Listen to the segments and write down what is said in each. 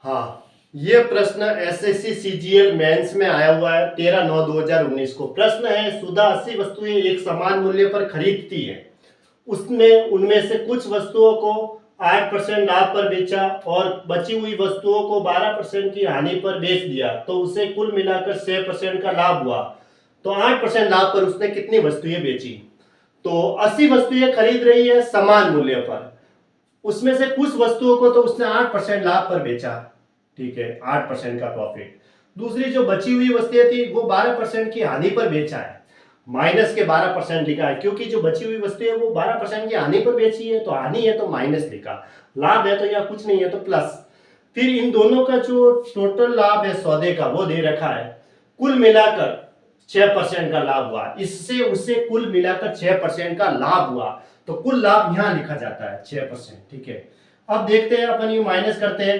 हाँ, ये प्रश्न एसएससी सीजीएल मेंस में आया हुआ है 13/9/2019 को। प्रश्न है, सुधा 80 वस्तुएं एक समान मूल्य पर खरीदती है। उसमें उनमें से कुछ वस्तुओं को 8% लाभ पर बेचा और बची हुई वस्तुओं को 12% की हानि पर बेच दिया, तो उसे कुल मिलाकर 6% का लाभ हुआ। तो 8% लाभ पर उसने कितनी वस्तुएं बेची? तो 80 वस्तुएं खरीद रही है समान मूल्य पर, उसमें से कुछ वस्तुओं को तो उसने 8% लाभ पर बेचा, ठीक है, 8% का प्रॉफिट। दूसरी जो बची हुई वस्तुएं थी वो 12% की हानि पर बेचा है, माइनस के 12% लिखा है, क्योंकि जो बची हुई वस्तु है वो 12% की हानि पर बेची है, तो हानि है तो माइनस लिखा, लाभ है तो यहाँ कुछ नहीं है तो प्लस। फिर इन दोनों का जो टोटल लाभ है सौदे का वो दे रखा है, कुल मिलाकर 6% का लाभ हुआ, इससे उसे कुल मिलाकर 6% का लाभ हुआ, तो कुल लाभ यहां लिखा जाता है 6%, ठीक है। अब देखते हैं अपन ये माइनस करते हैं।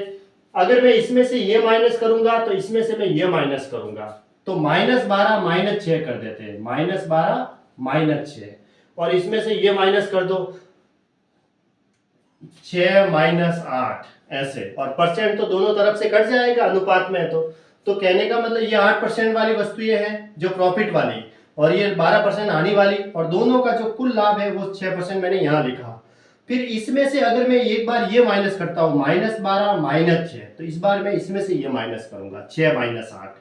अगर मैं इसमें से ये माइनस करूंगा तो इसमें से मैं ये माइनस करूंगा, तो -12 -6 कर देते हैं, -12 -6, और इसमें से ये माइनस कर दो 6 -8 ऐसे, और परसेंट तो दोनों तरफ से कट जाएगा अनुपात में। तो कहने का मतलब ये 8% वाली वस्तुएं हैं जो प्रॉफिट वाली, और ये 12% हानि वाली, और दोनों का जो कुल लाभ है वो 6% मैंने यहां लिखा। फिर इसमें से अगर मैं एक बार ये माइनस करता हूं -12 -6, तो इस बार मैं इसमें से ये माइनस करूंगा 6 -8,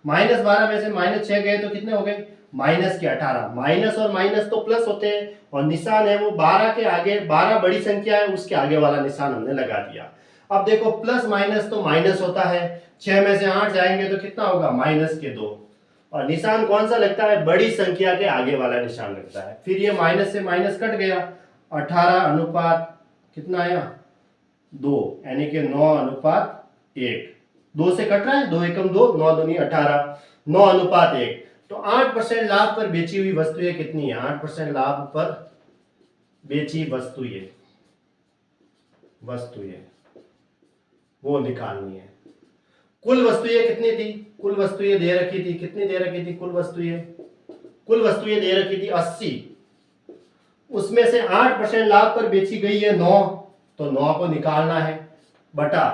-12 में से -6 गए तो कितने हो गए माइनस के 18। माइनस और माइनस तो प्लस होते हैं, और निशान है वो 12 के आगे, 12 बड़ी संख्या है उसके आगे वाला निशान हमने लगा दिया। अब देखो प्लस माइनस तो माइनस होता है, 6 में से 8 जाएंगे तो कितना होगा -2, और निशान कौन सा लगता है, बड़ी संख्या के आगे वाला निशान लगता है। फिर ये माइनस से माइनस कट गया, 18 अनुपात कितना आया 2, यानी कि 9:1, 2 से कट रहा है, 2 एकम 2, 9 दूनी 18, 9:1। तो 8% लाभ पर बेची हुई वस्तुएं कितनी है, 8% लाभ पर बेची वस्तुएं वो निकालनी है। कुल वस्तुएं कितनी थी, कुल वस्तुएं दे रखी थी, कितनी दे रखी थी कुल वस्तुएं दे रखी थी 80, उसमें से 8% लाभ पर बेची गई है 9, तो 9 को निकालना है, बटा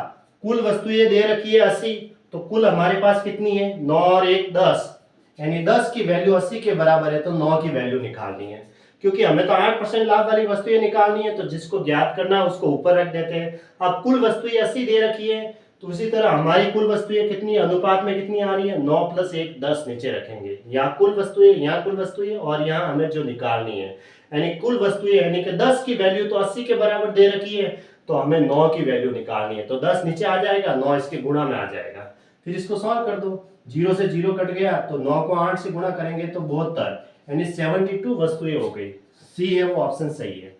कुल वस्तुएं दे रखी है 80, तो कुल हमारे पास कितनी है 9 और 1 10, यानी 10 की वैल्यू 80 के बराबर है, तो 9 की वैल्यू निकालनी है। क्योंकि हमें तो 8% लाभ वाली वस्तुएं निकालनी है, तो जिसको ज्ञात करना है उसको ऊपर रख देते हैं। अब कुल वस्तुएं 80 दे रखी है, तो उसी तरह हमारी कुल वस्तुएं कितनी अनुपात में कितनी आ रही है, 9 + 1 10 नीचे रखेंगे, यहाँ कुल वस्तुएं और यहाँ हमें जो निकालनी है, यानी कुल वस्तुएं, यानी कि 10 की वैल्यू तो 80 के बराबर दे रखी है, तो हमें 9 की वैल्यू निकालनी है, तो 10 नीचे आ जाएगा, 9 इसके गुणा में आ जाएगा। फिर इसको सॉल्व कर दो, 0 से 0 कट गया, तो 9 को 8 से गुणा करेंगे तो 72, यानी 72 वस्तुएं हो गई। सी है वो ऑप्शन सही है।